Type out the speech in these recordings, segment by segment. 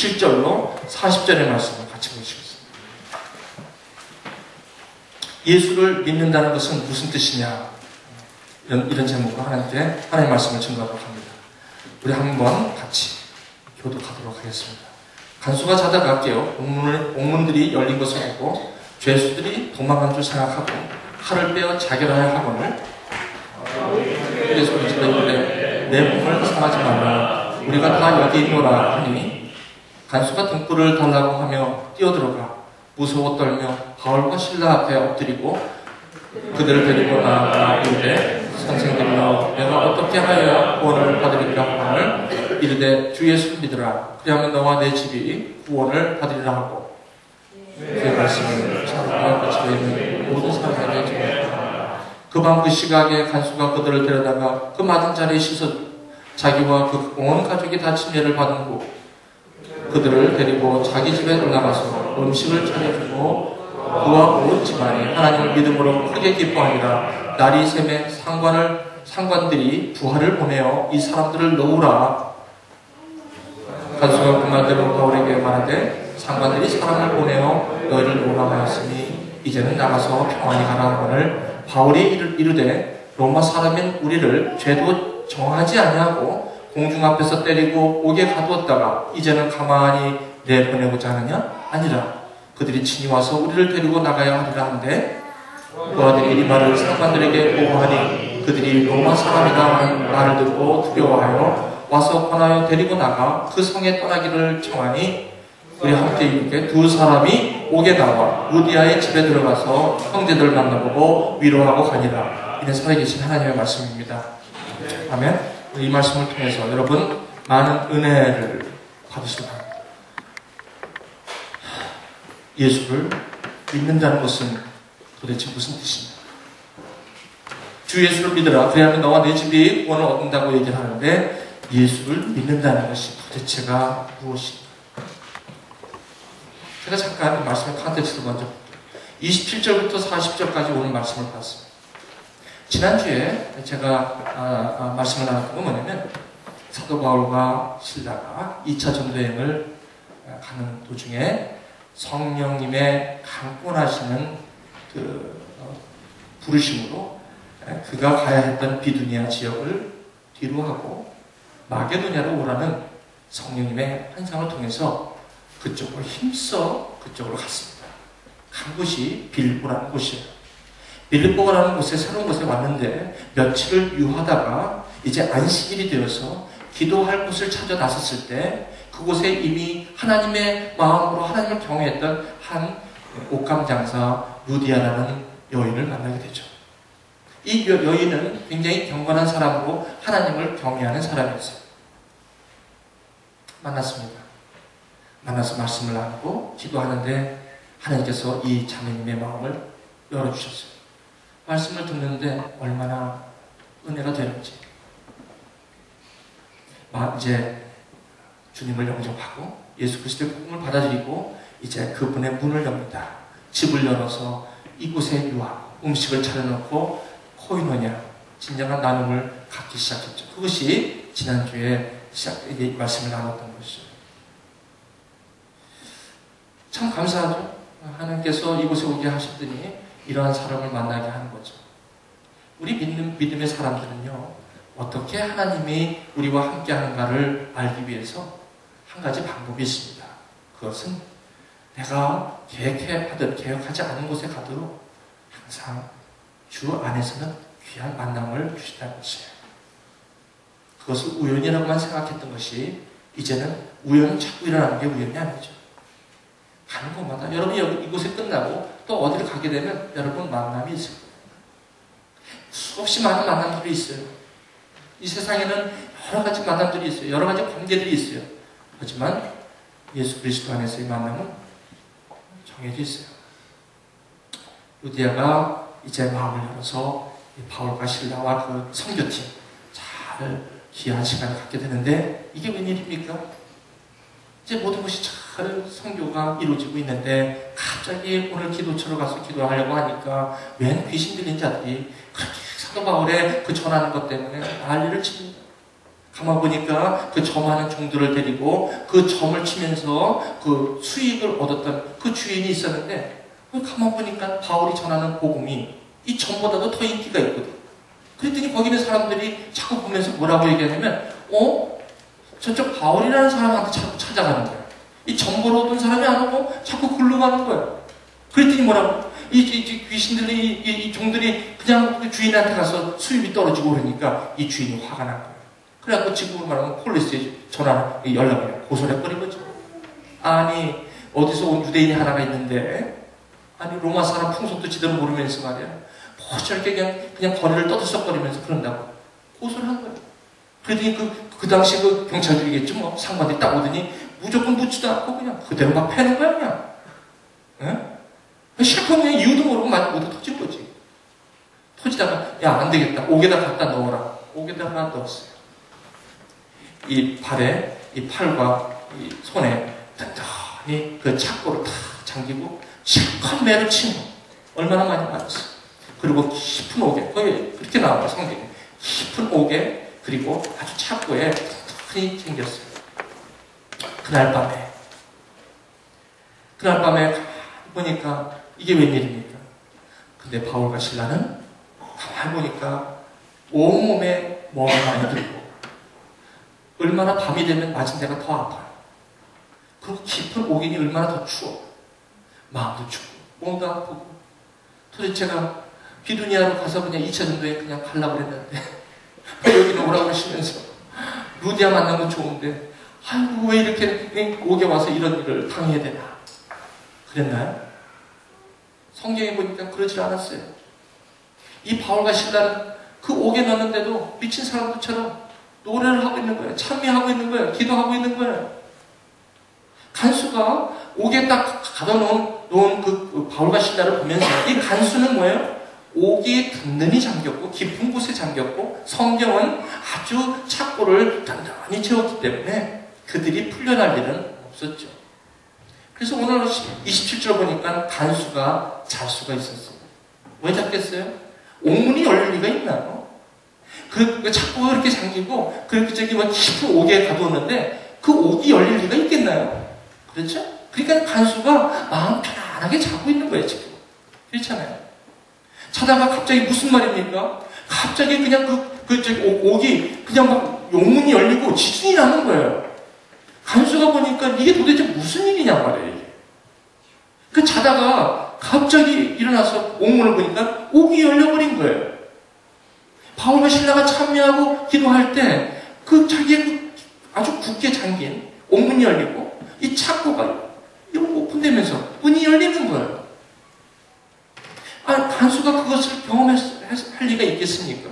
27절로 40절의 말씀을 같이 보시겠습니다. 예수를 믿는다는 것은 무슨 뜻이냐? 이런 제목으로 하나님께 하나님의 말씀을 증거하도록 합니다. 우리 한번 같이 교독하도록 하겠습니다. 간수가 자다가 깨어 옥문들이 열린 것을 보고 죄수들이 도망간 줄 생각하고 칼을 빼어 자결하여 하거늘 그래서 이르되 내 몸을 상하지 말라 우리가 다 여기 있노라 하니 간수가 등불을 달라고 하며 뛰어들어가 무서워 떨며 바울과 실라 앞에 엎드리고 그들을 데리고 나아가 이르되 선생들이여 내가 어떻게 하여야 구원을 받으리라 하거늘 이르되 주 예수를 믿으라 그리하면 너와 내 집이 구원을 받으리라 하고 그의 말씀을 참으며 그 집에 있는 모든 사람에게 전했다. 그 밤 그 시각에 간수가 그들을 데려다가 그 맞은 자리에 씻어 자기와 그 온 가족이 다 침례를 받은 후 그들을 데리고 자기 집에 올라가서 음식을 차려주고 그와 온 집안이 하나님을 믿음으로 크게 기뻐하니라. 날이 새매 상관들이 부하를 보내어 이 사람들을 놓으라. 간수가 그 말대로 바울에게 말하되 상관들이 사람을 보내어 너희를 놓으라 하였으니 이제는 나가서 평안히 가라 하거늘 바울이 이르되 로마 사람인 우리를 죄도 정하지 아니하고 공중 앞에서 때리고 옥에 가두었다가 이제는 가만히 내보내고자 하느냐? 아니라 그들이 친히 와서 우리를 데리고 나가야 하리라 하는데 그 아들이 이 말을 상관들에게 보고하니 그들이 로마 사람이다 하는 말을 듣고 두려워하여 와서 권하여 데리고 나가 그 성에 떠나기를 청하니 우리 함께 이렇게 두 사람이 옥에 나와 루디아의 집에 들어가서 형제들을 만나보고 위로하고 가니라. 이는 살아계신 하나님의 말씀입니다. 아멘. 이 말씀을 통해서 여러분 많은 은혜를 받으시기 바랍니다. 예수를 믿는다는 것은 도대체 무슨 뜻입니까? 주 예수를 믿으라 그래야만 너와 내 집이 구원을 얻는다고 얘기를 하는데 예수를 믿는다는 것이 도대체가 무엇입니까? 제가 잠깐 말씀의 컨텍스트를 먼저 볼게요. 27절부터 40절까지 오는 말씀을 봤습니다. 지난주에 제가 말씀을 나눴던 건 뭐냐면 사도 바울과 실라가 2차 전도여행을 가는 도중에 성령님의 강권하시는 그 부르심으로 그가 가야 했던 비두니아 지역을 뒤로 하고 마게도냐로 오라는 성령님의 환상을 통해서 그쪽으로 힘써 그쪽으로 갔습니다. 간 곳이 빌보라는 곳이에요. 빌보라는 곳에 새로운 곳에 왔는데 며칠을 유하다가 이제 안식일이 되어서 기도할 곳을 찾아 나섰을 때 그곳에 이미 하나님의 마음으로 하나님을 경외했던 한 옷감장사 루디아라는 여인을 만나게 되죠. 이 여인은 굉장히 경건한 사람으로 하나님을 경외하는 사람이었어요. 만났습니다. 만나서 말씀을 나누고 기도하는데 하나님께서 이 자매님의 마음을 열어주셨어요. 말씀을 듣는데 얼마나 은혜가 되는지. 이제 주님을 영접하고 예수 그리스도의 복음을 받아들이고 이제 그분의 문을 엽니다. 집을 열어서 이곳에 유하고 음식을 차려놓고 코이노냐 진정한 나눔을 갖기 시작했죠. 그것이 지난주에 말씀을 나눴던 것이죠. 참 감사하죠. 하나님께서 이곳에 오게 하셨더니 이러한 사람을 만나게 하는 거죠. 우리 믿음의 사람들은요, 어떻게 하나님이 우리와 함께 하는가를 알기 위해서 한 가지 방법이 있습니다. 그것은 내가 계획하지 않은 곳에 가도록 항상 주 안에서는 귀한 만남을 주신다는 것이에요. 그것을 우연이라고만 생각했던 것이 이제는 우연은 자꾸 일어나는 게 우연이 아니죠. 가는 곳마다 여러분이 이곳에 끝나고 또 어디를 가게 되면 여러분 만남이 있어요. 수없이 많은 만남들이 있어요. 이 세상에는 여러 가지 만남들이 있어요. 여러 가지 관계들이 있어요. 하지만 예수 그리스도 안에서의 만남은 정해져 있어요. 루디아가 이제 마음을 열어서 바울과 실라와 그 선교팀 잘 귀한 시간을 갖게 되는데 이게 웬일입니까? 이제 모든 것이 잘 선교가 이루어지고 있는데 갑자기 오늘 기도처로 가서 기도하려고 하니까 웬 귀신 들린 자들이 그렇게 사도 바울의 그 전하는 것 때문에 난리를 칩니다. 가만 보니까 그 점하는 종들을 데리고 그 점을 치면서 그 수익을 얻었던 그 주인이 있었는데, 가만 보니까 바울이 전하는 복음이 이 점보다도 더 인기가 있거든. 그랬더니 거기 있는 사람들이 자꾸 보면서 뭐라고 얘기하냐면, 저쪽 바울이라는 사람한테 자꾸 찾아가는 거야. 이 점보러 오던 사람이 안 오고 자꾸 글로 가는 거야. 그랬더니 뭐라고? 이 귀신들이, 이 종들이 그냥 그 주인한테 가서 수입이 떨어지고 그러니까 이 주인이 화가 난 거야. 그래갖고 지금으로 말하면 폴리스에 연락을 고소해버린 거죠. 아니, 어디서 온 유대인이 하나가 있는데, 아니, 로마 사람 풍속도 제대로 모르면서 말이야. 뭐 저렇게 그냥 거리를 떠들썩거리면서 그런다고. 고소를 한 거야. 그랬더니 그 당시 그 경찰들이겠죠, 뭐. 상관들이 딱 오더니 무조건 묻지도 않고 그냥 그대로 막 패는 거야, 그냥. 예? 실컷 그냥 이유도 모르고 막 모두 터진 거지. 터지다가, 야, 안 되겠다. 옥에다 갖다 넣어라. 옥에다가 넣었어요. 이 발에, 이 팔과 이 손에 든든히 그 착고를 탁 잠기고 실컷 매를 치는 거. 얼마나 많이 맞았어. 그리고 깊은 옥에, 거의 그렇게 나와요, 성경에. 깊은 옥에, 그리고 아주 착고에 든든히 잠겼어요. 그날 밤에 보니까 이게 웬일입니까? 근데 바울과 실라는 가만히 보니까 온몸에 멍이 많이 들고 얼마나 밤이 되면 맞은 데가 더 아파요. 그리고 깊은 옥이니 얼마나 더 추워. 마음도 춥고 몸도 아프고. 도대체가 비두니아로 가서 그냥 2차 전도에 그냥 가려고 그랬는데 여기는 오라고 하시면서 루디아 만나면 좋은데 아이고 왜 이렇게 옥에 와서 이런 일을 당해야 되나. 그랬나요? 성경에 보니까 그러질 않았어요. 이 바울과 실라는 그 옥에 넣었는데도 미친 사람들처럼 노래를 하고 있는 거예요. 찬미하고 있는 거예요. 기도하고 있는 거예요. 간수가 옥에 딱 가둬놓은 그 바울과 실라를 보면서 이 간수는 뭐예요? 옥이 든든히 잠겼고 깊은 곳에 잠겼고 성경은 아주 착고를 단단히 채웠기 때문에 그들이 풀려날 일은 없었죠. 그래서 오늘 27절 보니까 간수가 잘 수가 있었어요. 왜 잤겠어요? 옥문이 열릴 리가 있나요? 그 착고가 그렇게 잠기고 그렇게 저기 뭐 깊은 옥에 가두었는데 그 옥이 열릴 리가 있겠나요? 그렇죠? 그러니까 간수가 마음 편안하게 자고 있는 거예요, 지금. 그렇잖아요. 자다가 갑자기 무슨 말입니까? 갑자기 그냥 옥이 그냥 막 용문이 열리고 지진이 나는 거예요. 간수가 보니까 이게 도대체 무슨 일이냐 말이에요, 이게. 그 자다가 갑자기 일어나서 옥문을 보니까 옥이 열려버린 거예요. 바울과 실라가 참여하고 기도할 때 그 자기의 아주 굳게 잠긴 옥문이 열리고 이 착고가 오픈되면서 문이 열리는 거예요. 간수가 그것을 경험할 리가 있겠습니까?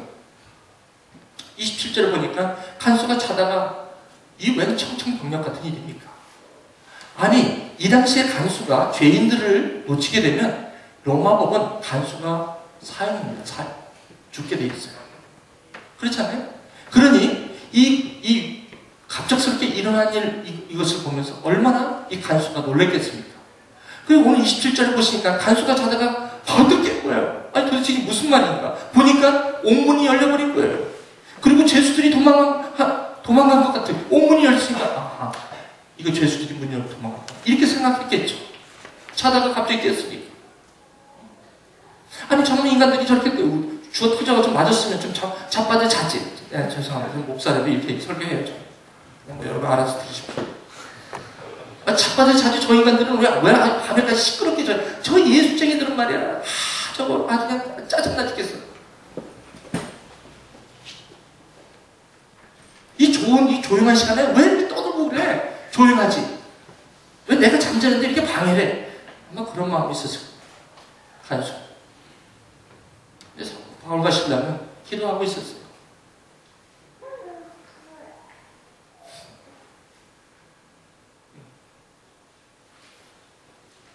27절을 보니까 간수가 자다가 이 웬 청청병력 같은 일입니까? 아니, 이 당시에 간수가 죄인들을 놓치게 되면 로마법은 간수가 사형입니다. 사형. 죽게 돼 있어요. 그렇잖아요? 그러니 이 갑작스럽게 일어난 이것을 보면서 얼마나 이 간수가 놀랬겠습니까? 그리고 오늘 27절을 보시니까 간수가 자다가 버뜩 깬 거예요. 아니 도대체 이게 무슨 말인가? 보니까 옥문이 열려버린 거예요. 그리고 죄수들이 도망간 것 같아요. 옥문이 열렸으니까 아하, 이거 죄수들이 문 열고 도망갔다. 이렇게 생각했겠죠. 자다가 갑자기 깼으니까. 아니 저놈 인간들이 저렇게 주어 터져가지고 맞았으면 좀 자빠져 자지. 네, 죄송합니다. 목사라도 이렇게 설교해야죠. 뭐 여러분 알아서 들으십시오. 자빠져 자지. 저 인간들은 왜 밤에까지 시끄럽게 저 예수쟁이들은 말이야. 저거 아주 그냥 짜증나 죽겠어. 이 조용한 시간에 왜 이렇게 떠들고 그래? 조용하지. 왜 내가 잠자는데 이렇게 방해를 해? 아마 그런 마음이 있었어요. 간수. 그래서 바울과 실라는 기도하고 있었어요.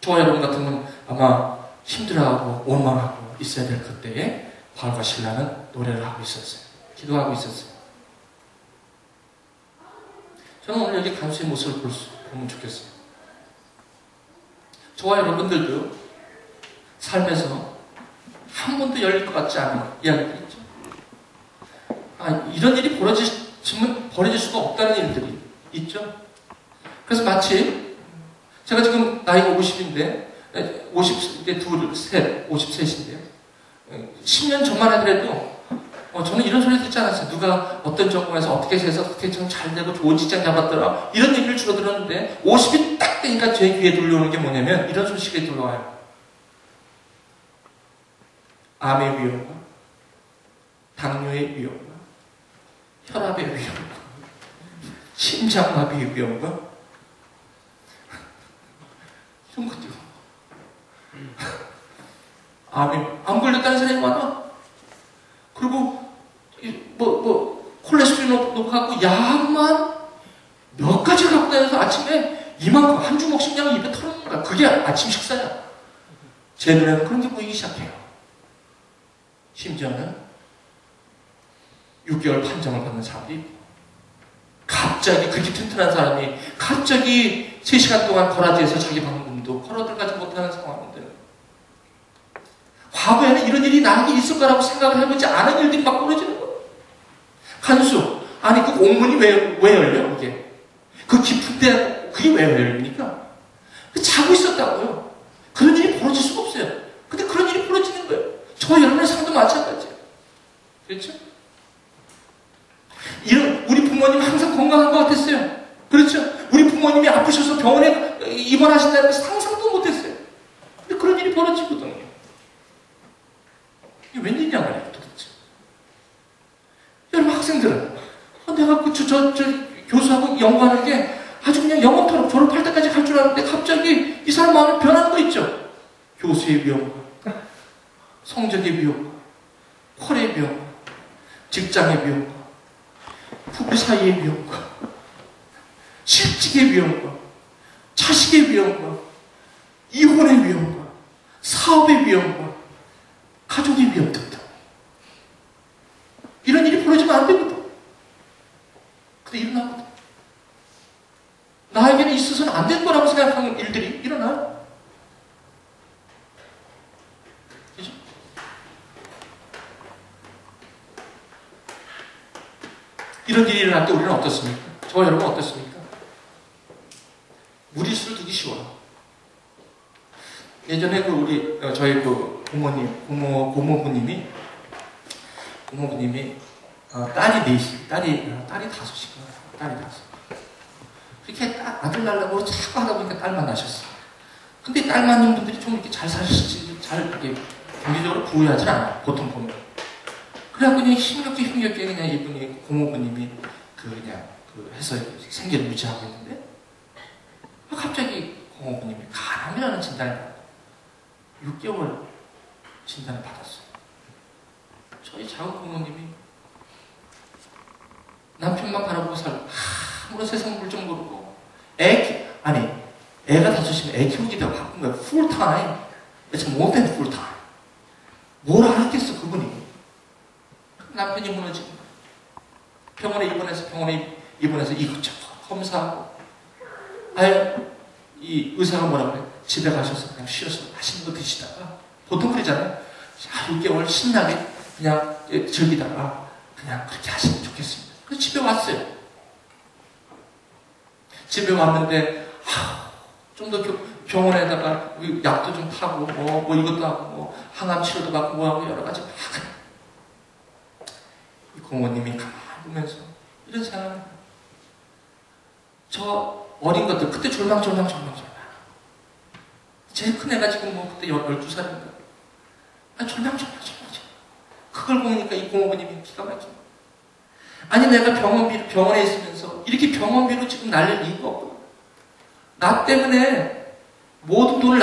저와 여러분 같으면 아마 힘들어하고 원망하고 있어야 될 그때에 바울과 실라는 노래를 하고 있었어요. 기도하고 있었어요. 저는 오늘 여기 간수의 모습을 보면 좋겠어요. 저와 여러분들도 삶에서 한 번도 열릴 것 같지 않은 이야기들 있죠. 이런 일이 벌어질 정말 버려질 수가 없다는 일들이 있죠. 그래서 마치 제가 지금 나이가 50인데 50대 둘, 셋, 53인데요. 10년 전만 하더라도 저는 이런 소리 듣지 않았어요. 누가 어떤 전공에서 어떻게 해서 어떻게 좀 잘 되고 좋은 직장 잡았더라. 이런 얘기를 주로 들었는데 50이 딱 되니까 제 귀에 들려오는 게 뭐냐면 이런 소식이 들려와요. 암의 위험과 당뇨의 위험과 혈압의 위험과 심장마비의 위험과 이런 것들. 암 걸렸다는 사람이 많아. 그리고 콜레스테롤 높아갖고 약만 몇 가지 갖고 다녀서 아침에 이만큼 한 주먹씩 그냥 입에 털어놓는 거야. 그게 아침 식사야. 제 눈에는 그런 게 보이기 시작해요. 심지어는 6개월 판정을 받는 사람이 갑자기 그렇게 튼튼한 사람이 갑자기 3시간 동안 거라지에서 자기 방문도 걸어들어가지 못하는 상황인데 과거에는 이런 일이 나에게 있을 거라고 생각을 해보지 않은 일들이 막 벌어지는 거예요. 간수. 아니 그 옥문이 왜 열려? 이게 그 깊은 데 그게 왜 열립니까? 자고 있었다고요. 그런 일이 벌어질 수가 없어요. 근데 그런 일이 벌어지는 거예요. 저와 여러분의 삶도 마찬가지예요. 그렇죠? 우리 부모님 항상 건강한 것 같았어요. 그렇죠? 우리 부모님이 아프셔서 병원에 입원하신다는 걸 상상도 못했어요. 근데 그런 일이 벌어지거든요. 이게 웬일이냐 말이에요, 도대체. 여러분 학생들은 내가 저 교수하고 연구하는 게 아주 그냥 영원토록 졸업할 때까지 갈 줄 알았는데 갑자기 이 사람 마음이 변하는 거 있죠? 교수의 위험과 성적의 위험과 퀄의 위험과 직장의 위험과 부부 사이의 위험과 실직의 위험과 자식의 위험과 이혼의 위험과 사업의 위험과 가족의 위험 등등 이런 일이 벌어지면 안 되거든. 근데 일어나거든. 나에게는 있어서는 안 된 거라고 생각하는 일들이 일어나요. 그죠? 이런 일이 일어날 때 우리는 어떻습니까? 저와 여러분 어떻습니까? 무리수를 두기 쉬워요. 예전에 저희 고모부님이 딸이 넷이, 딸이 5이구나. 딸이 5. 그렇게 아들 낳으려고 자꾸 하다 보니까 딸만 낳으셨어. 근데 딸 낳는 분들이 좀 이렇게 잘 사실지, 잘 이렇게 경제적으로 부유하진 않아요. 보통 보면. 그래갖고 그냥 힘겹게 그냥 이분이, 고모부님이 해서 생계를 유지하고 있는데, 갑자기 고모부님이 간암이라는 진단을 받고, 6개월 진단을 받았어요. 저희 작은 고모님이 남편만 바라보고 살고 아무런 세상 물정 모르고 애가 5이면 애 키우기도 바쁜 거야. 풀타임. It's more than 풀타임. 뭘 알았겠어 그분이. 남편이 무너지고 병원에 입원해서 이것저것 검사하고 이 의사가 뭐라 그래? 집에 가셔서 그냥 쉬어서 맛있는 거 드시다가 보통 그러잖아요. 6개월 신나게 그냥 즐기다가 그냥 그렇게 하시면 좋겠습니다. 그래서 집에 왔어요. 집에 왔는데 좀 더 병원에다가 약도 좀 타고 뭐 이것도 하고 항암 치료도 받고 뭐하고 여러 가지 막 이 고모님이 가만히 보면서 이런 생각을 저 어린 것들 그때 졸망 제일 큰 애가 지금 그때 12살인가 졸망 그걸 보니까 이 고모부님이 기가 막혀. 아니 내가 병원에 있으면서 이렇게 병원비로 지금 날릴 이유가 없고 나 때문에 모든 돈을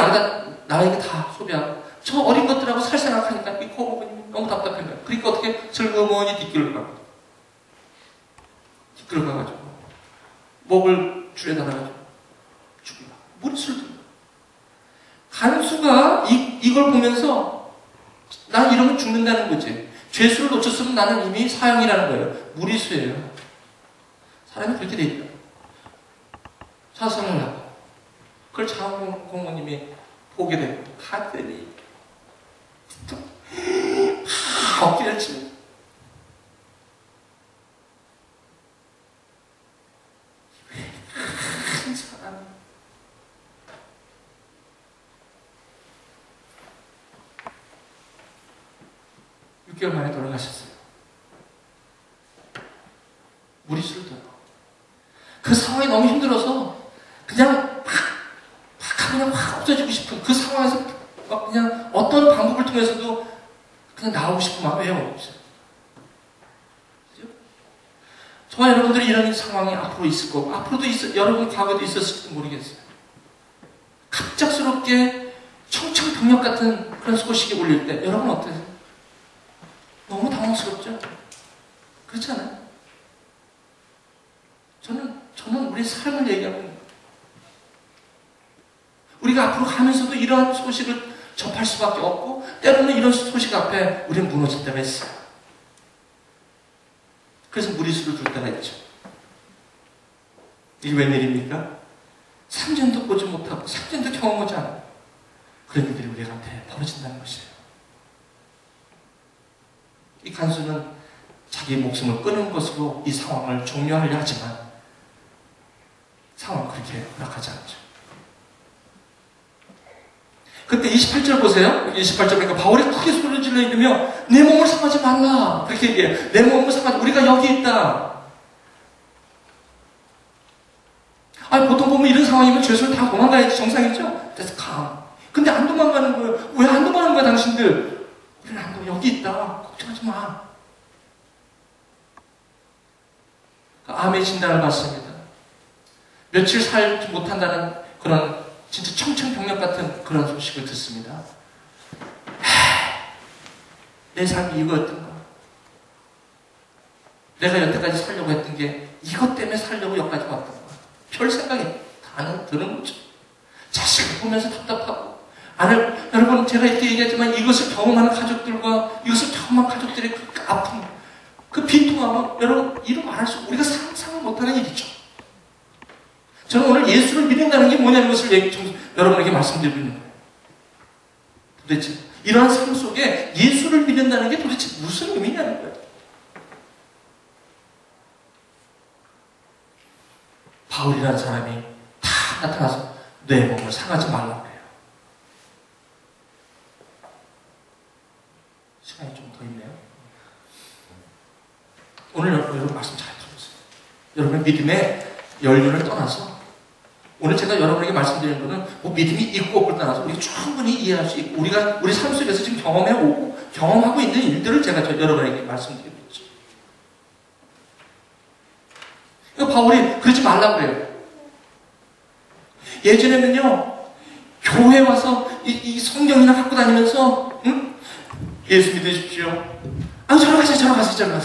나에게 다 소비하고 저 어린 것들하고 살 생각하니까 이 고모부님이 너무 답답한 거야. 그러니까 어떻게 슬그머니 뒷길을 가가지고 목을 줄에 달아가지고 죽이고 무리수를 둔 거야. 간수가 이걸 보면서 난 이러면 죽는다는 거지. 죄수를 놓쳤으면 나는 이미 사형이라는 거예요. 무리수예요. 사람이 그렇게 돼 있다. 자살을 하고 그걸 장공모님이 보게 되고 갔더니 어깨를 치면 6개월 만에 돌아가셨어요. 무리수를 둬요. 그 상황이 너무 힘들어서 그냥 그냥 확 없어지고 싶은 그 상황에서 막 그냥 어떤 방법을 통해서도 그냥 나오고 싶은 마음이 왜 없어요? 그죠? 저와 여러분들이 이런 상황이 앞으로 있을 거고 앞으로도 여러분 과거에도 있었을지도 모르겠어요. 갑작스럽게 청천벽력 같은 그런 소식이 울릴 때 여러분 어떠세요? 너무 당황스럽죠? 그렇지 않아요? 저는 우리 삶을 얘기하는 거예요. 우리가 앞으로 가면서도 이러한 소식을 접할 수밖에 없고 때로는 이런 소식 앞에 우리는 무너질 때가 있어요. 그래서 무리수를 둘 때가 있죠. 이게 웬일입니까? 3년도 보지 못하고 3년도 경험하지 않아요. 그런 일들이 우리한테 벌어진다는 것이에요. 이 간수는 자기 목숨을 끊은 것으로 이 상황을 종료하려 하지만 상황은 그렇게 허락하지 않죠. 그때 28절 보세요. 28절 보니까 바울이 크게 소리를 질러 이르며 내 몸을 상하지 말라. 그렇게 얘기해요. 내 몸을 상하지 우리가 여기 있다. 아니 보통 보면 이런 상황이면 죄수를 다 도망가야지 정상이죠. 그래서 근데 안 도망가는 거예요. 왜 안 도망가는 거야 당신들? 우리는 안 도망가. 여기 있다. 걱정하지 마. 암의 진단을 받습니다. 며칠 살지 못한다는 그런 진짜 청천벽력 같은 그런 소식을 듣습니다. 내 삶이 이거였던가? 내가 여태까지 살려고 했던 게 이것 때문에 살려고 여기까지 왔던가? 별 생각이 다 드는 거죠. 자식을 보면서 답답하고 여러분 제가 이렇게 얘기하지만 이것을 경험하는 가족들과 이것을 경험한 가족들의 그 아픔 그 비통함은 여러분 이루 말할 수 우리가 상상을 못하는 일이죠. 저는 오늘 예수를 믿는다는 게 뭐냐는 것을 여러분에게 말씀드리고 있는 거예요. 도대체 이러한 삶 속에 예수를 믿는다는 게 도대체 무슨 의미냐는 거예요. 바울이라는 사람이 다 나타나서 내 몸을 상하지 말라고 해요. 시간이 좀 더 있네요. 오늘 여러분 말씀 잘 들었어요. 여러분의 믿음의 연륜을 떠나서 오늘 제가 여러분에게 말씀드리는 것은 뭐 믿음이 있고 없고를 떠나서 우리가 충분히 이해할 수 있고 우리 삶 속에서 지금 경험해오고 경험하고 있는 일들을 제가 여러분에게 말씀드리고 있죠. 그러니까 바울이 그러지 말라고 그래요. 예전에는요 교회 와서 이 성경이나 갖고 다니면서 응? 예수 믿으십시오. 저러 가세요.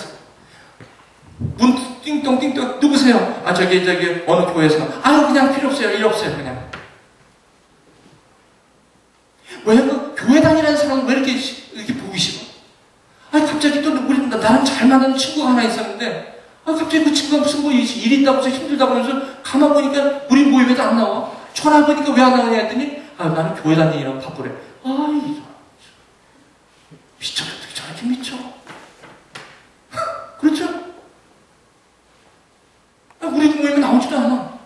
문 띵동 누구세요? 저기 어느 교회에서 그냥 필요 없어요. 일 없어요. 그냥 왜 그 교회 다니라는 사람은 왜 이렇게 보기 싫어? 갑자기 또 나랑 잘 맞는 친구가 하나 있었는데 갑자기 그 친구가 무슨 일이 있다고 해서 힘들다고 하면서 가만 보니까 우리 모임에도 안 나와. 전화 보니까 왜 안 나오냐 했더니 나는 교회 다니느라 바쁘래. 미쳐. 어떻게 저렇게 미쳐? 그렇죠? 우리 모임에 나오지도 않아.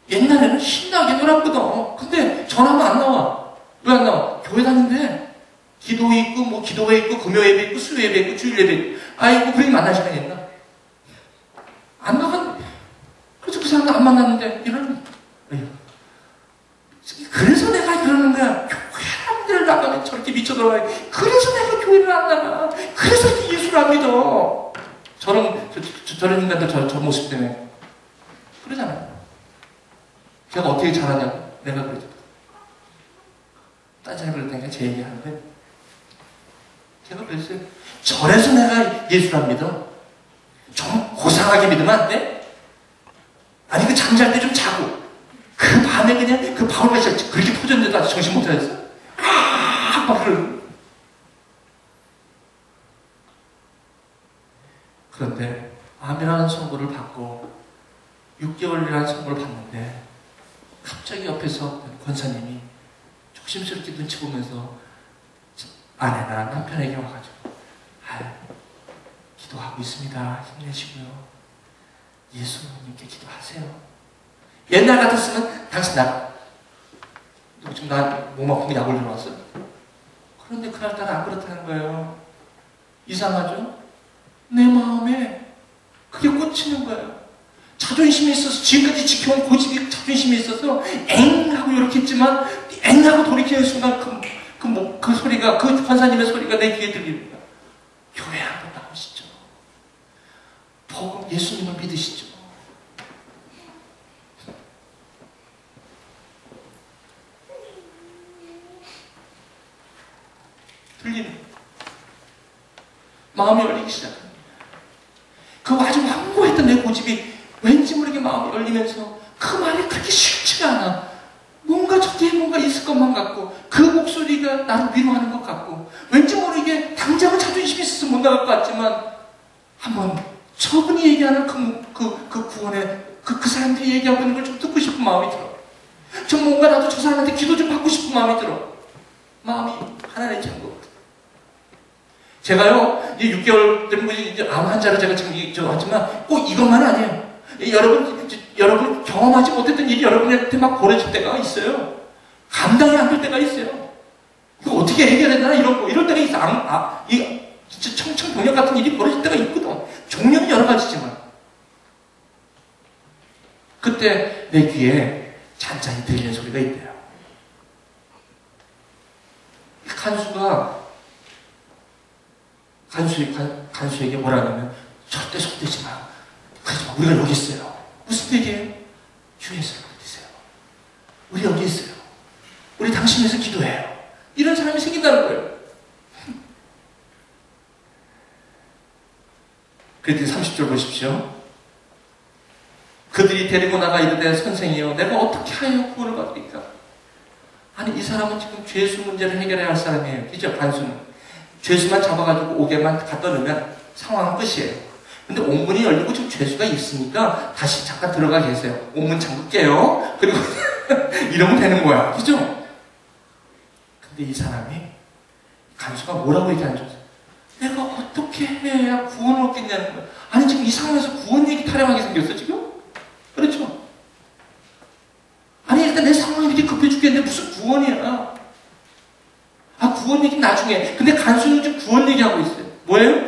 옛날에는 신나게 놀았거든. 근데 전화하면 안 나와. 왜 안 나와? 교회 다니는데 기도 있고 기도회 있고 금요 예배 있고 수요 예배 있고 주일 예배 있고 그러니 만날 시간이 있나? 안 나간. 그래서 그 사람들 안 만났는데 그래서 내가 그러는 거야. 교회를 나가면 저렇게 미쳐 돌아가. 그래서 내가 교회를 안 나가. 그래서 이렇게 예수를 안 믿어. 저런 인간들 저 모습 때문에 그러잖아요. 제가 어떻게 잘하냐고 내가 그러죠. 딴 그럴 때니까 제 얘기하는데 제가 그랬어요. 저래서 내가 예수를 안 믿어. 좀 고상하게 믿으면 안 돼? 그 잠잘 때 좀 자고 그 밤에 그냥 그 바울같이 그렇게 퍼졌는데도 아직 정신 못 차렸어. 막 그러고. 그런데 암이라는 선고를 받고 6개월이라는 선고를 받는데 갑자기 옆에서 권사님이 조심스럽게 눈치 보면서 아내나 남편에게 와가지고 기도하고 있습니다. 힘내시고요. 예수님께 기도하세요. 옛날 같았으면 당신 지금 나 몸 아프면 약을 들어왔어. 그런데 그날따라 안 그렇다는 거예요. 이상하죠? 내 마음에 그게 꽂히는 거예요. 자존심이 있어서, 지금까지 지켜온 고집이 자존심이 있어서 엥 하고 이렇게 했지만 엥 하고 돌이키는 순간 그 소리가, 그 권사님의 소리가 내 귀에 들리는 거야. 교회 한번 나오시죠. 복음 예수님을 믿으시죠. 들리는 마음이 열리기 시작합니다. 그 아주 완고했던 내 고집이 왠지 모르게 마음이 열리면서 그 말이 그렇게 쉽지가 않아. 뭔가 저 뒤에 뭔가 있을 것만 같고, 그 목소리가 나를 위로하는 것 같고, 왠지 모르게 당장은 자존심이 있어서 못 나갈 것 같지만 한번 저분이 얘기하는 그 구원의 그 사람들이 얘기하고 있는 걸 좀 듣고 싶은 마음이 들어. 좀 뭔가 나도 저 사람한테 기도 좀 받고 싶은 마음이 들어. 마음이 하나님의 것 같아. 제가요, 이제 6개월 된 분이 이제 암 환자로 제가 지금 하지만 꼭 이것만 아니에요. 여러분 경험하지 못했던 일이 여러분한테 막 벌어질 때가 있어요. 감당이 안 될 때가 있어요. 이거 어떻게 해결해야 되나 이럴 때가 있어. 이 진짜 청천벽력 같은 일이 벌어질 때가 있거든. 종류는 여러 가지지만. 그때 내 귀에 잔잔히 들리는 소리가 있대요. 간수에게 뭐라 하냐면, 절대 손대지 마. 그러지 마. 우리가 여기 있어요. 무슨 얘기예요? 주에서 믿으세요. 우리 여기 있어요. 우리 당신 위해서 기도해요. 이런 사람이 생긴다는 거예요. 그랬더니 30절 보십시오. 그들이 데리고 나가 이르되, 선생이여, 내가 어떻게 하여 구원을 받으리까? 아니, 이 사람은 지금 죄수 문제를 해결해야 할 사람이에요. 그죠? 간수는. 죄수만 잡아가지고 옥에만 갖다 놓으면 상황은 끝이에요. 근데 옥문이 열리고 지금 죄수가 있으니까 다시 잠깐 들어가 계세요. 옥문 잠글 게요. 그리고 이러면 되는 거야. 그죠? 근데 이 사람이, 간수가 뭐라고 얘기하는 줄 아세요? 내가 어떻게 해야 구원을 얻겠냐는 거야. 아니, 지금 이 상황에서 구원 얘기 타령하게 생겼어, 지금? 그렇죠? 아니, 일단 내 상황이 이렇게 급해 죽겠는데 무슨 구원이야? 구원 얘기 나중에. 근데 간수는 지금 구원 얘기하고 있어요. 뭐예요?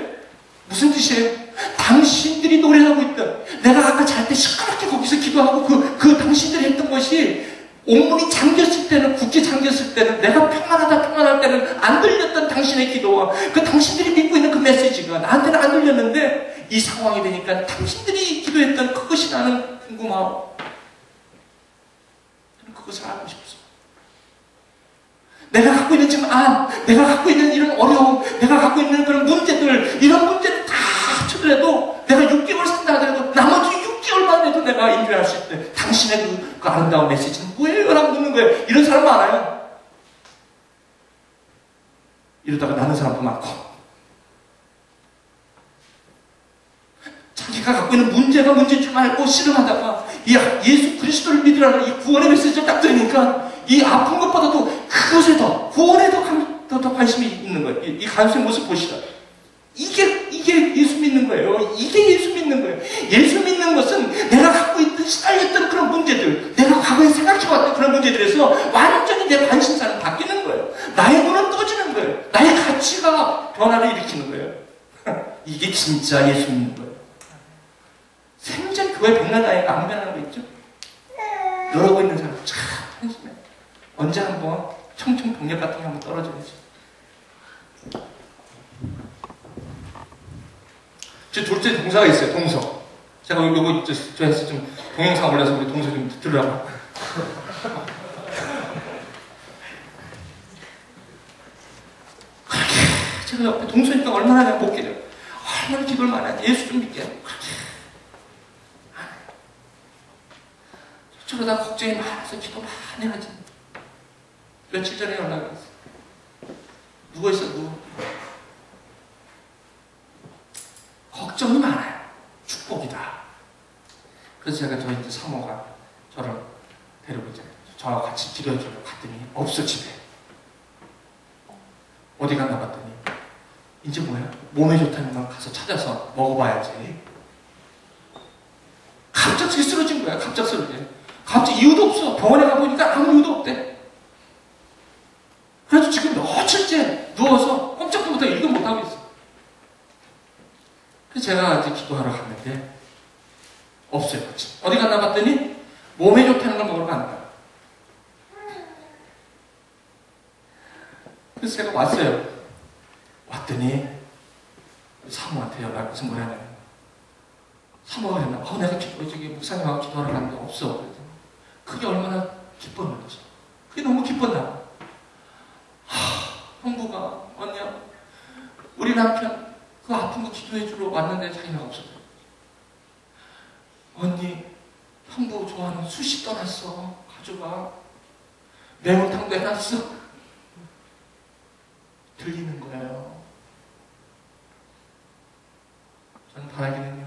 무슨 뜻이에요? 당신들이 노래하고 있다. 내가 아까 잘 때 시끄럽게 거기서 기도하고 그 당신들이 했던 것이 옥문이 잠겼을 때는, 굳게 잠겼을 때는, 내가 평안할 때는 안 들렸던 당신의 기도와 그 당신들이 믿고 있는 그 메시지가 나한테는 안 들렸는데, 이 상황이 되니까 당신들이 기도했던 그것이 나는 궁금하고, 저는 그것을 알고 싶어서. 내가 갖고 있는 지금 내가 갖고 있는 이런 어려움, 내가 갖고 있는 그런 문제들, 이런 문제를 다 합쳐더라도 내가 6개월 산다 하더라도 나머지 6개월만 해도 내가 인정할 수 있대. 당신의 그 아름다운 메시지는 뭐예요? 라고 묻는 거예요. 이런 사람 많아요. 이러다가 나는 사람도 많고. 자기가 갖고 있는 문제가 문제인 줄 알고 씨름하다가 예수 그리스도를 믿으라는 이 구원의 메시지를 딱 들으니까 이 아픈 것보다도 그것에 더, 구원에 더 관심이 있는 거예요. 이 간수의 모습 보시라. 이게 예수 믿는 거예요. 이게 예수 믿는 거예요. 예수 믿는 것은 내가 갖고 있던, 시달렸던 그런 문제들, 내가 과거에 생각해왔던 그런 문제들에서 완전히 내 관심사는 바뀌는 거예요. 나의 눈은 떠지는 거예요. 나의 가치가 변화를 일으키는 거예요. 이게 진짜 예수 믿는 거예요. 생전 교회 백날나이가 안 변하는 거 있죠? 이러고 있는 사람 참 한심해. 언제 한번 청청동력 같은 게 한번 떨어져야지. 제 둘째 동사가 있어요. 동서. 제가 요거 저에서 좀 동영상 올려서 우리 동서 좀 들으라고. 그렇게 제가 옆에 동서니까 얼마나 내가 못 기대요. 얼마나 기도를 많이 하지. 예수 좀 믿게. 그렇게. 저러다 걱정이 많아서 기도 많이 하지. 며칠 전에 연락이 왔어. 누워있어, 누워. 걱정이 많아요. 축복이다. 그래서 제가 저희 이제 사모가 저를 데리고 이제 저와 같이 기도해주려고 갔더니 없어, 집에. 어디 갔나 봤더니 이제 뭐야? 몸에 좋다는 건 가서 찾아서 먹어봐야지. 갑자기 쓰러진 거야. 갑작스럽게. 갑자기 이유도 없어. 병원에 가보니까 아무 이유도 없대. 그래서 지금 며칠째 누워서 꼼짝도 못하고 일도 못하고 있어. 기도하러 갔는데 없어요. 어디 갔나 봤더니 몸에 좋다는 걸 먹으러 간다. 그래서 제가 왔어요. 왔더니 사모한테 연락해서 뭐라냐면, 사모가 그랬나? 내가 저기 목사님하고 기도하러 갔는데 없어. 그래서 그게 얼마나 기뻤는지. 그게 너무 기뻤나? 형부가 언니야, 우리 남편 그 아픈 거 기도해 주러 왔는데 자기가 없었대. 언니, 형부 좋아하는 수시 떠났어. 가져가. 매운탕도 해놨어. 들리는 거예요. 저는 바라기는요,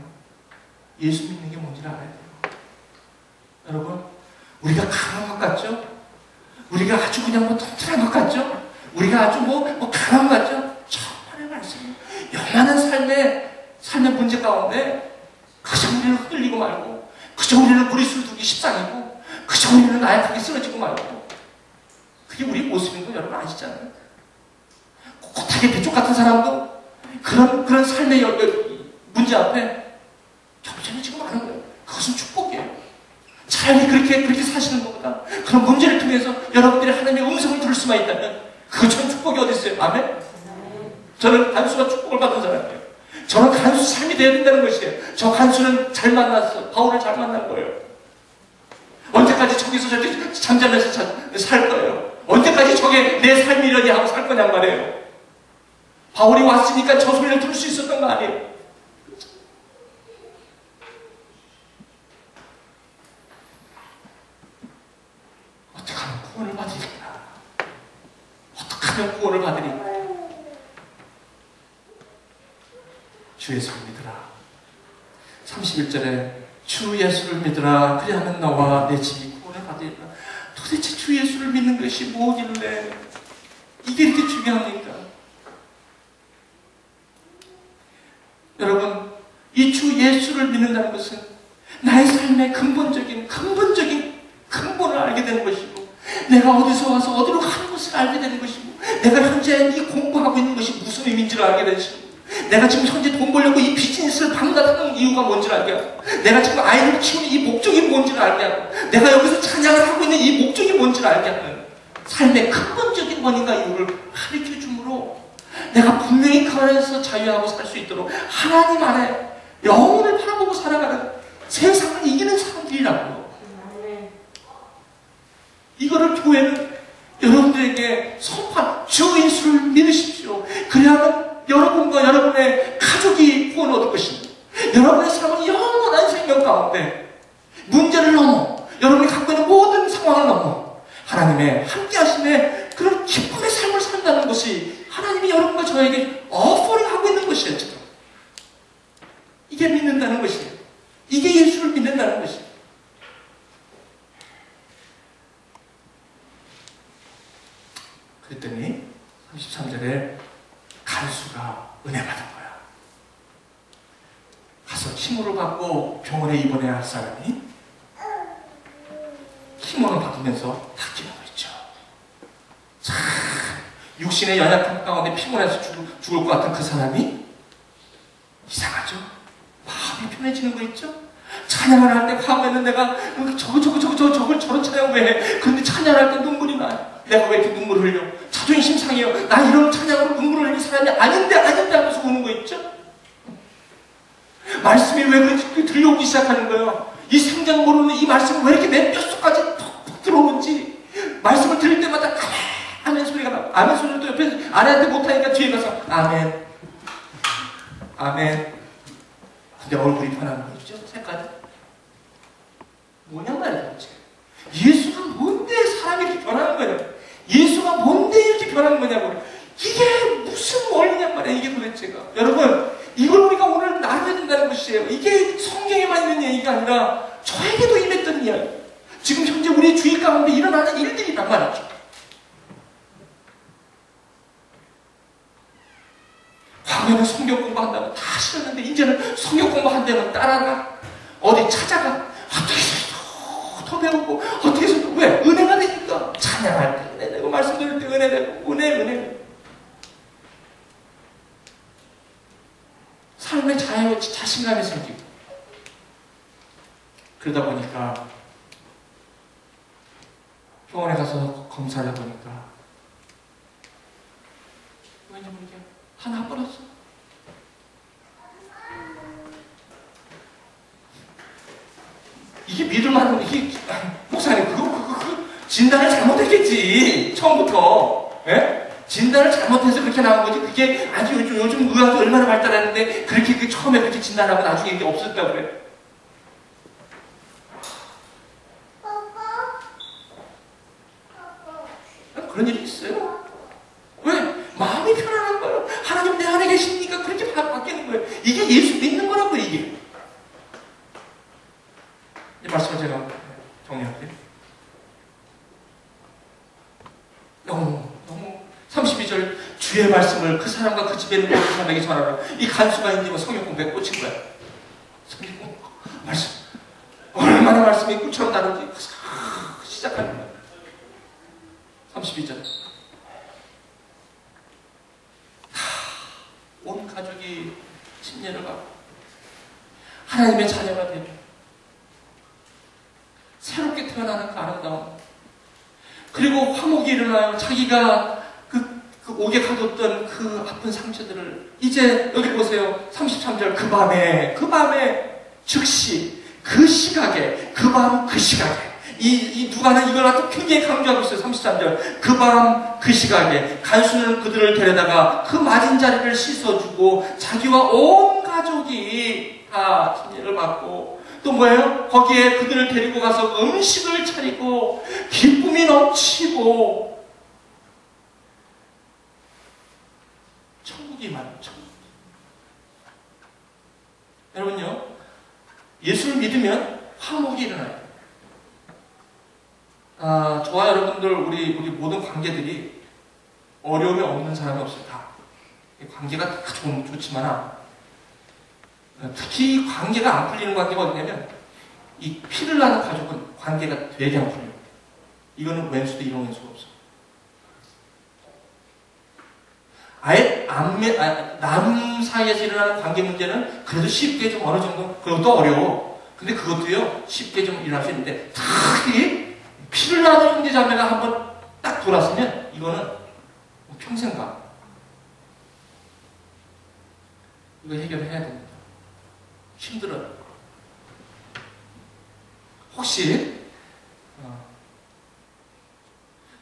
예수 믿는 게 뭔지를 알아야 돼요. 여러분, 우리가 강한 것 같죠? 우리가 아주 그냥 뭐 튼튼한 것 같죠? 우리가 아주 뭐 강한 것 같죠? 천만의 말씀이에요. 요만한 삶의 문제 가운데 그저 우리는 흔들리고 말고, 그저 우리는 무리수를 두기 십상이고, 그저 우리는 나약하게 쓰러지고 말고, 그게 우리 모습인 거 여러분 아시잖아요. 꼿하게 대쪽 같은 사람도 그런 삶의 문제 앞에 겸손해지고 마는 거예요. 그것은 축복이에요. 차라리 그렇게 사시는 것보다 그런 문제를 통해서 여러분들이 하나님의 음성을 들을 수만 있다면 그것처럼 축복이 어디 있어요? 아멘? 저는 간수가 축복을 받은 사람이에요. 저는 간수 삶이 되어야 된다는 것이에요. 저 간수는 잘 만났어. 바울을 잘 만난 거예요. 언제까지 저기서 저렇게 잠자면서 살 거예요? 언제까지 저게 내 삶이려니 하고 살 거냔 말이에요. 바울이 왔으니까 저 소리를 들을 수 있었던 거 아니에요? 어떻게 하면 구원을 받으리까? 어떻게 하면 구원을 받으리까? 주 예수를 믿으라. 31절에 주 예수를 믿으라. 그리하면 너와 내 집이 구원을 받으리라. 도대체 주 예수를 믿는 것이 뭐길래 이게 이렇게 중요합니까? 여러분, 이 주 예수를 믿는다는 것은 나의 삶의 근본적인 근본을 알게 되는 것이고, 내가 어디서 와서 어디로 가는 것을 알게 되는 것이고, 내가 현재 이 공부하고 있는 것이 무슨 의미인지를 알게 되는 것이고, 내가 지금 현재 돈 벌려고 이 비즈니스를 방문하는 이유가 뭔지를 알게 하고, 내가 지금 아이를 키우는 이 목적이 뭔지를 알게 하고, 내가 여기서 찬양을 하고 있는 이 목적이 뭔지를 알게 하는 삶의 근본적인 원인과 이유를 가르쳐 주므로 내가 분명히 그 안에서 자유하고 살 수 있도록 하나님 안에 영혼을 바라보고 살아가는 세상을 이기는 사람들이라고요. 이거를 교회는 여러분들에게 선포한 주 예수를 믿으십시오. 그래야만 여러분과 여러분의 가족이 구원 얻을 것입니다. 여러분의 삶은 영원한 생명 가운데 문제를 넘어, 여러분이 갖고 있는 모든 상황을 넘어 하나님의 함께 하심에 그런 기쁨의 삶을 산다는 것이 하나님이 여러분과 저에게 어퍼링하고 있는 것이에요. 지금. 이게 믿는다는 것이에요. 이게 예수를 믿는다는 것이에요. 그랬더니 33절에 간수가 은혜 받은 거야. 가서 키모를 받고 병원에 입원해야 할 사람이 키모를 받으면서 다 기도하고 있죠. 참 육신의 연약함 가운데 피곤해서 죽을 것 같은 그 사람이 이상하죠? 마음이 편해지는 거 있죠? 찬양을 할 때 화면은 내가 저걸 저런 찬양 왜 해? 그런데 찬양할 때 눈물이 나요. 내가 왜 이렇게 눈물을 흘려? 자존심 상해요. 나 이런 찬양으로 눈물을 흘리는 사람이 아닌데 하면서 우는 거 있죠? 말씀이 왜 그렇게 들려오기 시작하는 거예요? 이 생전 모르는 이 말씀이 왜 이렇게 내 뼛속까지 푹 들어오는지, 말씀을 들을 때마다 아멘 소리가 나. 아멘 소리를 또 옆에서 아내한테 못하니까 뒤에 가서 아멘 아멘. 근데 얼굴이 변하는 거 있죠? 색깔이 뭐냐 말이야 도대체. 예수가 뭔데 사람이 이렇게 변하는 거냐? 예수가 뭔데 이렇게 변하는 거냐고. 이게 무슨 원리냐 말이야 이게 도대체가. 여러분, 이걸 우리가 오늘 나눠야 된다는 것이에요. 이게 성경에만 있는 얘기가 아니라 저에게도 임했던 이야기. 지금 현재 우리 주위 가운데 일어나는 일들이란 말이죠. 과거에는 성경 공부한다면 다 싫었는데 이제는 성경 공부한다면 따라가, 어디 찾아가, 어떻게 해서 더 배우고, 어떻게 해서 왜? 은혜가 되니까. 찬양할 때 은혜 되고, 말씀 들을 때 은혜 되고, 은혜. 삶의 자신을 실감이 생기고 그러다 보니까 병원에 가서 검사를 해보니까 왠지 모르게 하나 뿌렸어. 이게 믿을만한, 이게 목사님 그거 진단을 잘못했겠지 처음부터. 예? 진단을 잘못해서 그렇게 나온 거지. 그게 아주 요즘 의학이 얼마나 발달했는데 그렇게 처음에 그렇게 진단하고 나중에 이게 없었다고 그래. 그런 일이 있어요. 왜? 마음이 편안한 거예요. 하나님 내 안에 계시니까 그렇게 바뀌는 거예요. 이게 예수 믿는 거라고, 이게. 이 말씀을 제가 정리할게요. 너무 32절 주의 말씀을 그 사람과 그 집에 있는 모든 사람에게 전하라. 이 간수가 있는 성경 공부에 꽂힌 거야. 성경 공부, 말씀. 얼마나 말씀이 꿀처럼 다른지 시작하는 거야. 32절. 온 가족이 침례를 받고 하나님의 자녀가 되며 새롭게 태어나는 그 아름다움, 그리고 화목이 일어나요. 자기가 그 옥에 가뒀던 그 아픈 상처들을 이제 여기 보세요. 33절. 그 밤에 즉시 그 시각에, 그 밤 그 시각에, 이 누가는 이걸 아주 굉장히 강조하고 있어요. 33절. 그 밤 그 시각에 간수는 그들을 데려다가 그 맞은 자리를 씻어주고 자기와 온 가족이 다 침례를 받고, 또 뭐예요? 거기에 그들을 데리고 가서 음식을 차리고 기쁨이 넘치고 천국이 많아요. 천국. 여러분요, 예수를 믿으면 화목이 일어나요. 저와 여러분들, 우리 모든 관계들이 어려움이 없는 사람이 없습니다. 관계가 다 좋지만 특히 관계가 안 풀리는 관계가 어디냐면, 이 피를 나는 가족은 관계가 되게 안 풀려요. 이거는 왼수도 이런 왼수가 없어. 아예 남 사이에서 일어나는 관계 문제는 그래도 쉽게 좀 어느 정도, 그것도 어려워. 근데 그것도요, 쉽게 좀 일어날 수 있는데, 특히 피를 나는 형제 자매가 한번 딱 돌았으면 이거는 평생 가. 이거 해결해야 됩니다. 힘들어요. 혹시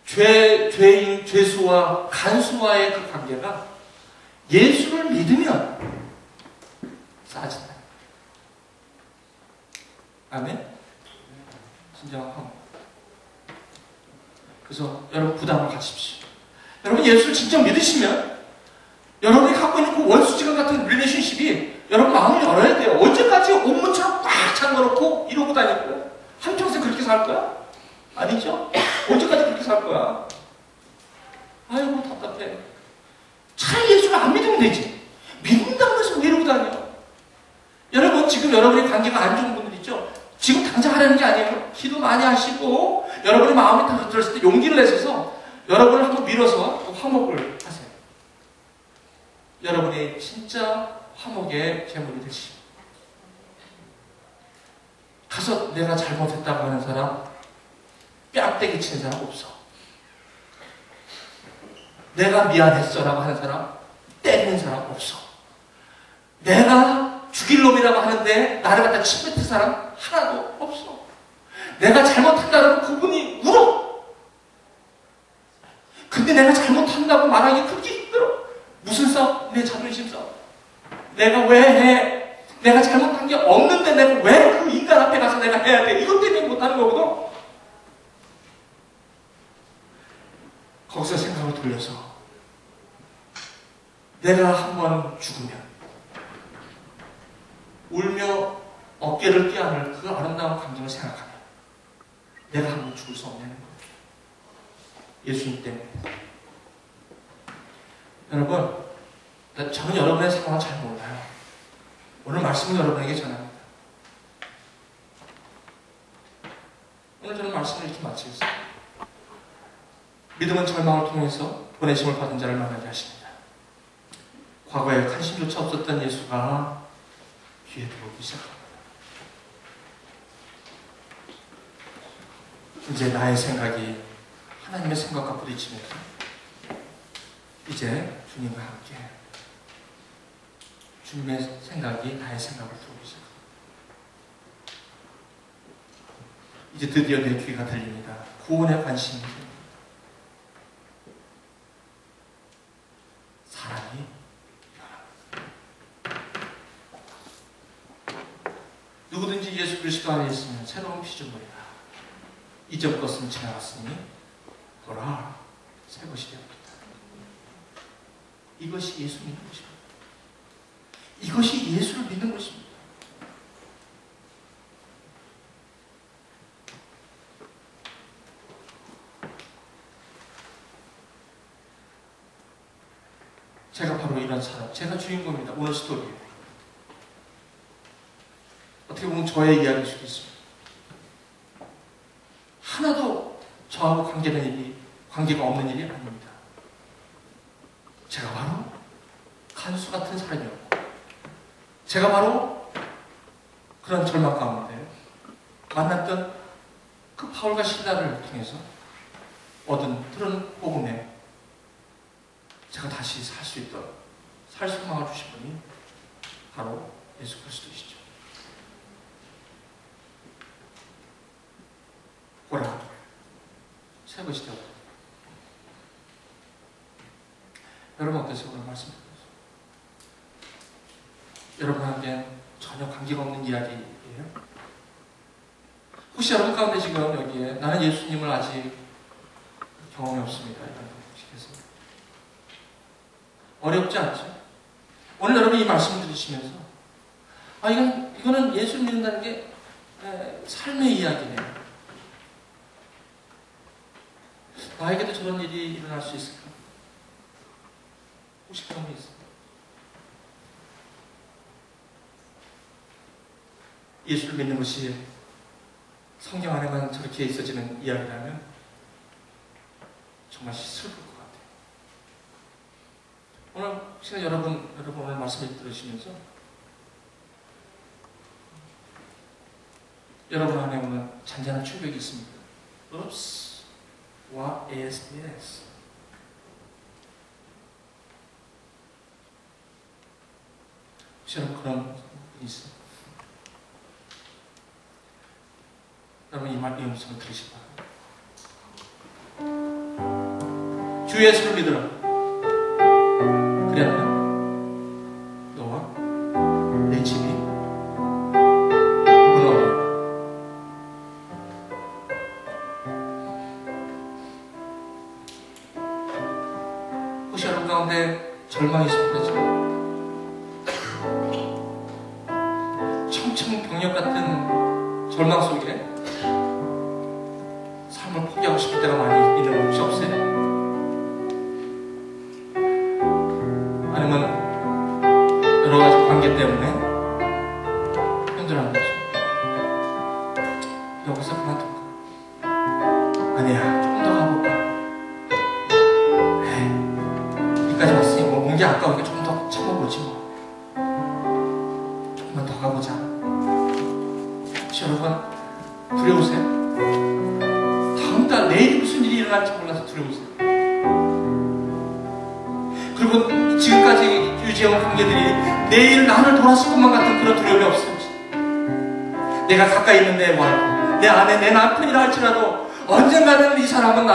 죄인, 죄수와 간수와의 그 관계가 예수를 믿으면 싸진다. 아멘? 진정한 황. 그래서 여러분 부담을 가십시오. 여러분 예수를 진짜 믿으시면 여러분이 갖고 있는 그 원수지간 같은 릴레이션십이 여러분 마음을 열어야 돼요. 언제까지 옥문처럼 꽉 잠궈놓고 이러고 다닐 거야? 한평생 그렇게 살 거야? 아니죠? 언제까지 그렇게 살 거야? 아이고 답답해. 차라리 예수를 안 믿으면 되지. 믿는다고 해서 왜 이러고 다녀? 여러분 지금 여러분의 관계가 안 좋은 분들 있죠? 지금 당장 하라는 게 아니에요. 기도 많이 하시고 여러분의 마음이 다 들었을 때 용기를 내셔서 여러분을 한번 밀어서 화목을 하세요. 여러분이 진짜 화목의 제물이 되시오. 가서 내가 잘못했다고 하는 사람, 뺨때기 치는 사람 없어. 내가 미안했어라고 하는 사람, 때리는 사람 없어. 내가 죽일 놈이라고 하는데 나를 갖다 침뱉은 사람 하나도 없어. 내가 잘못한다고 그분이 울어. 근데 내가 잘못한다고 말하기 그렇게 힘들어. 무슨 싸움? 내 자존심 싸움. 내가 왜 해? 내가 잘못한 게 없는데 내가 왜 그 인간 앞에 가서 내가 해야 돼? 이것 때문에 못하는 거거든. 거기서 생각을 돌려서 내가 한번 죽으면 울며 어깨를 껴안을 그 아름다운 감정을 생각하면 내가 한번 죽을 수 없냐는 거예요. 예수님 때문에. 여러분, 저는 여러분의 상황을 잘 몰라요. 오늘 말씀을 여러분에게 전합니다. 오늘 저는 말씀을 이렇게 마치겠습니다. 믿음은 절망을 통해서 보내심을 받은 자를 만나게 하십니다. 과거에 관심조차 없었던 예수가 귀에 들어오기 시작합니다. 이제 나의 생각이 하나님의 생각과 부딪히면서 이제 주님과 함께 주님의 생각이 나의 생각을 들어오기 시작합니다. 이제 드디어 내 귀가 들립니다. 구원에 관심이 들립니다. 사랑이 변합니다. 누구든지 예수 그리스도 안에 있으면 새로운 피조물이다. 이전 것은 지나갔으니 보라 새 것이 되었다. 이것이 예수 믿는 것입니다. 이것이 예수를 믿는 것입니다. 제가 바로 이런 사람, 제가 주인공입니다. 오늘 스토리에. 어떻게 보면 저의 이야기일 수도 있습니다. 하나도 저하고 관계가 없는 일이 아닙니다. 제가 바로 간수 같은 사람이었고, 제가 바로 그런 절망 가운데 만났던 그 바울과 실라를 통해서 들은 복음에 제가 다시 살 수 있도록 살 소망을 주신 분이 바로 예수 그리스도이시죠. 보라, 새 것이 되었다. 여러분 어떠세요? 오늘 말씀드렸어요. 여러분한테 전혀 관계가 없는 이야기예요. 혹시 여러분 가운데 지금 여기에 나는 예수님을 아직 경험이 없습니다. 이런 분이 계세요. 어렵지 않죠? 오늘 여러분이 이 말씀을 들으시면서 이거는 예수 믿는다는 게 삶의 이야기네요. 나에게도 저런 일이 일어날 수 있을까? 혹시 그런 게 있어요? 예수를 믿는 것이 성경 안에만 저렇게 있어지는 이야기라면 정말 슬플 것 같아요. 오늘 혹시나 여러분 오늘 말씀을 들으시면서 여러분 안에 오늘 잔잔한 충격이 있습니다. Oops, what is this? 혹시 여러분 그런 분이 있어요? 여러분 이 음성을 들으시기 바랍니다. 주 예수를 믿으라. 그래야 너와 내 집이 무너져라. 혹시 여러분 가운데 절망이 있습니까? 청천벽력 같은 절망 속에 삶을 포기하고 싶을 때가 많이 있는 건 혹시 없어요? 아니면 여러 가지 관계 때문에 힘들어하는 거죠. 여기서 그만둘까? 아니야, 좀 더 가볼까? 여기까지 왔으니 뭐 온 게 아까우니까 좀 더 참아보지 뭐. 조금만 더 가보자. 혹시 여러분 두려우세요? 다음 달 내일 무슨 일이 일어날지 몰라서 두려우세요? 그리고 지금까지 유지해온 관계들이 내일 나를 돌았을 것만 같은 그런 두려움이 없어요. 내가 가까이 있는데 말고 내 안에 내 남편이라 할지라도 언젠가는 이 사람은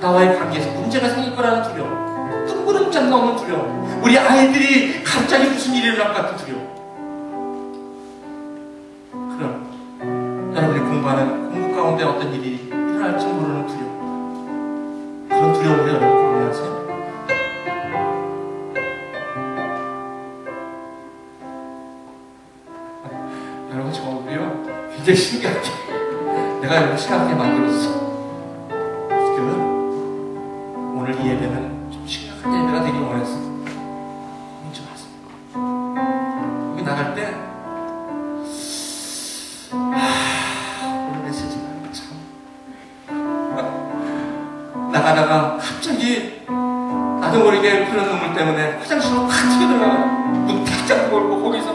나와의 관계에서 문제가 생길 거라는 두려움, 뜬구름짝 넘는 두려움, 우리 아이들이 갑자기 무슨 일이 일어날 것 같은 두려움. 그럼 여러분이 공부하는 공부 가운데 어떤 일이 일어날지 모르는 두려움, 그런 두려움으로 여러분 공부하세요. 여러분 저도요 굉장히 신기하게 내가 여러분 신기하게 만들었어. 오늘 이 예배는 좀 심각한 예배가 되길 원했어. 고민 좀 하세요. 여기 나갈 때 오늘 메시지가 참 나가다가 갑자기 나도 모르게 그런 눈물 때문에 화장실로 확 튀어들어가 문 탁 잠고 걸고 거기서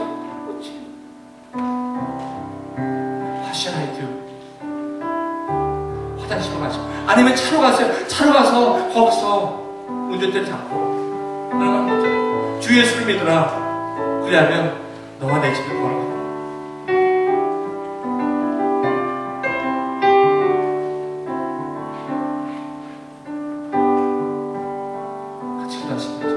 화장실로 가시고, 아니면 차로 가세요. 차로 가서 거기서 운전대를 잡고 그러는 거죠. 주 예수를 믿으라. 그리하면 너와 내 집이 구원을 받는다. 같이 기도하시겠죠.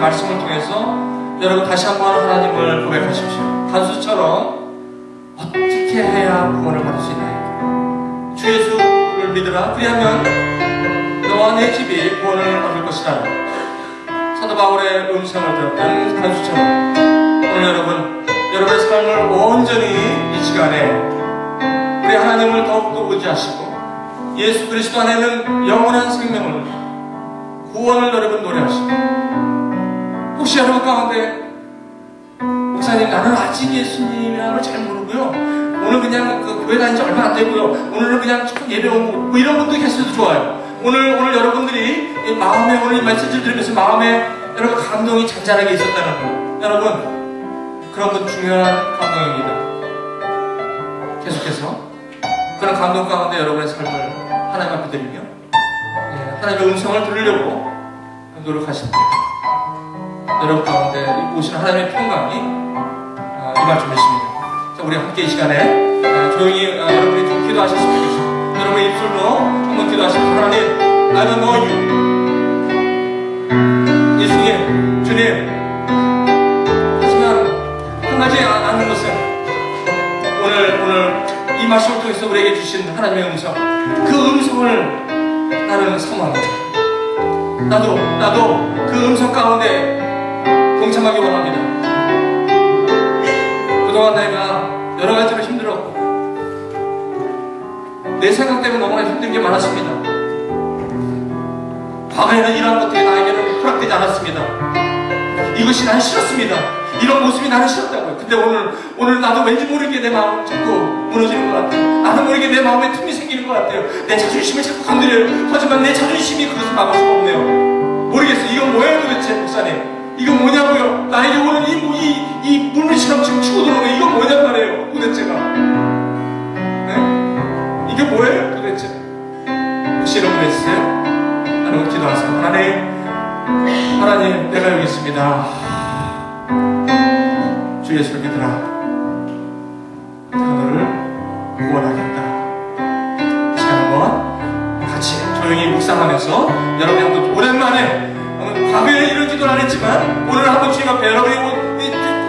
말씀을 통해서 여러분 다시 한번 하나님을 고백하십시오. 간수처럼 어떻게 해야 구원을 받을 수 있나요? 주 예수를 믿으라. 그리하면 너와 내 집이 구원을 받을 것이다. 사도 바울의 음성을 들었던 간수처럼 오늘 여러분의 삶을 온전히 이 시간에 우리 하나님을 더욱더 의지하시고 예수 그리스도 안에는 영원한 생명을 구원을 여러분 노래하시고, 혹시 여러분 가운데 목사님 나는 아직 예수님이라는 걸 잘 모르고요, 오늘 그냥 교회 다닌 지 얼마 안 되고요, 오늘은 그냥 조금 예배 오고 뭐 이런 분도 계셔도 좋아요. 오늘 여러분들이 마음에 오늘 이 메시지를 들으면서 마음에 여러분 감동이 잔잔하게 있었다는 거, 여러분 그런 건 중요한 감동입니다. 계속해서 그런 감동 가운데 여러분의 삶을 하나님 앞에 드리며 하나님의 음성을 들으려고 노력하십니다. 여러분 가운데 오시는 하나님의 평강이 임할 줄 믿습니다. 자, 우리 함께 이 시간에 조용히 여러분이 좀 기도하셨으면 좋겠습니다. 여러분의 입술로 한번 기도하시면서 하나님, I don't know you. 예수님, 주님. 하지만 한 가지 아는 것은 오늘 이 말씀을 통해서 우리에게 주신 하나님의 음성, 그 음성을 나는 사모합니다. 나도 그 음성 가운데 동참하기 원합니다. 그동안 내가 여러 가지로 힘들었고 내 생각 때문에 너무나 힘든 게 많았습니다. 과거에는 이러한 것들이 나에게는 허락되지 않았습니다. 이것이 난 싫었습니다. 이런 모습이 나는 싫었다고요. 근데 오늘 나도 왠지 모르게 내 마음은 자꾸 무너지는 것 같아요. 나도 모르게 내 마음에 틈이 생기는 것 같아요. 내 자존심을 자꾸 건드려요. 하지만 내 자존심이 그것을 막을 수가 없네요. 모르겠어요. 이건 뭐예요 도대체, 목사님? 이건 뭐냐고요? 나에게 오는 이 물밀처럼 지금 치고 들어오는 이건 뭐냔 말이에요, 도대체가. 네? 이게 뭐예요, 도대체? 혹시 이런 분 있으세요? 여러분 기도하세요. 하나님, 내가 여기 있습니다. 주 예수를 믿으라. 내가 너를 구원하겠다. 시간 한번 같이 조용히 묵상하면서 여러분이 한번 오랜만에 과거에 이런 기도를 안 했지만 오늘 한번 주님 앞에 여러분이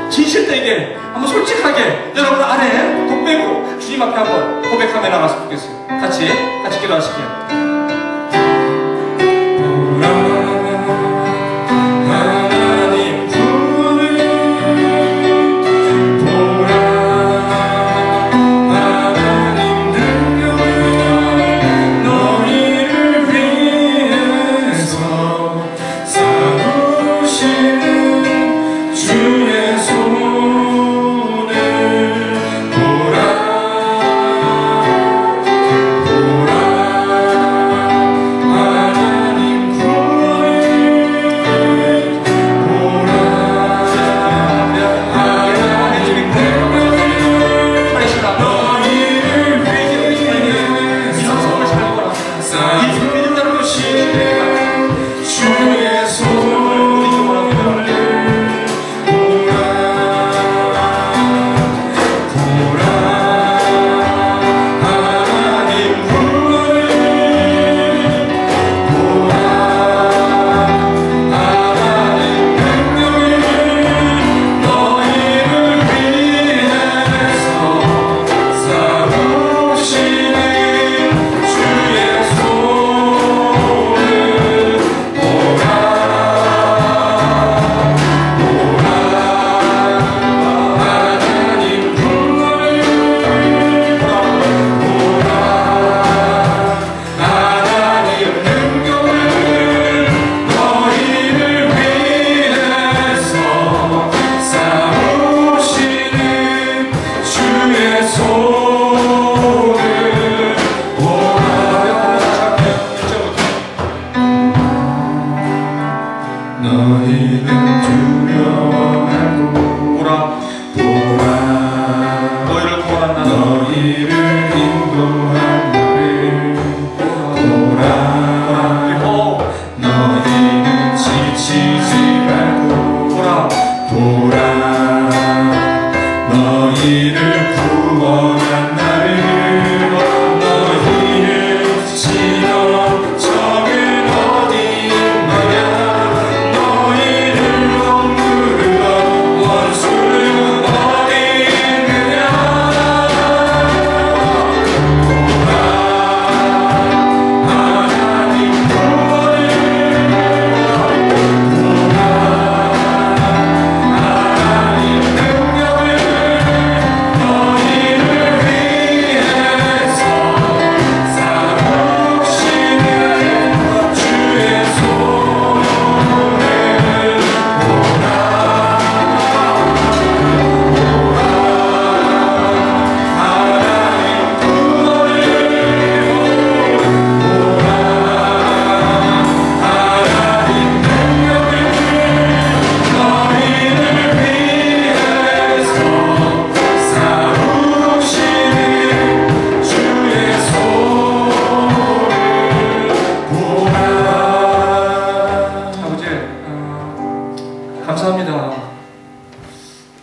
진실되게 한번 솔직하게 여러분 안에 독백으로 주님 앞에 한번 고백하며 나갔으면 좋겠어요. 같이 기도하실게요. 보라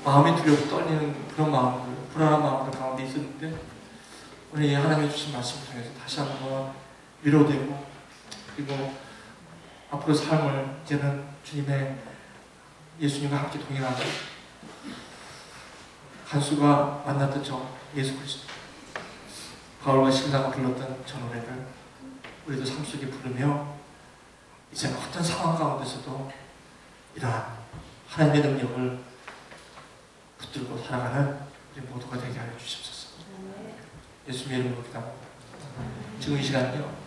마음이 두렵고 떨리는 그런 마음들, 불안한 마음들 가운데 있었는데 오늘 이 하나님의 주신 말씀을 통해서 다시 한번 위로되고 그리고 앞으로 삶을 이제는 주님의 예수님과 함께 동행하고 간수가 만났던 저 예수 그리스도 바울과 실라가 불렀던 저 노래를 우리도 삶 속에 부르며 이제는 어떤 상황 가운데서도 이러한 하나님의 능력을 붙들고 살아가는 우리 모두가 되게 하여 주시옵소서. 예수님의 이름으로 기도합니다. 지금 이 시간은요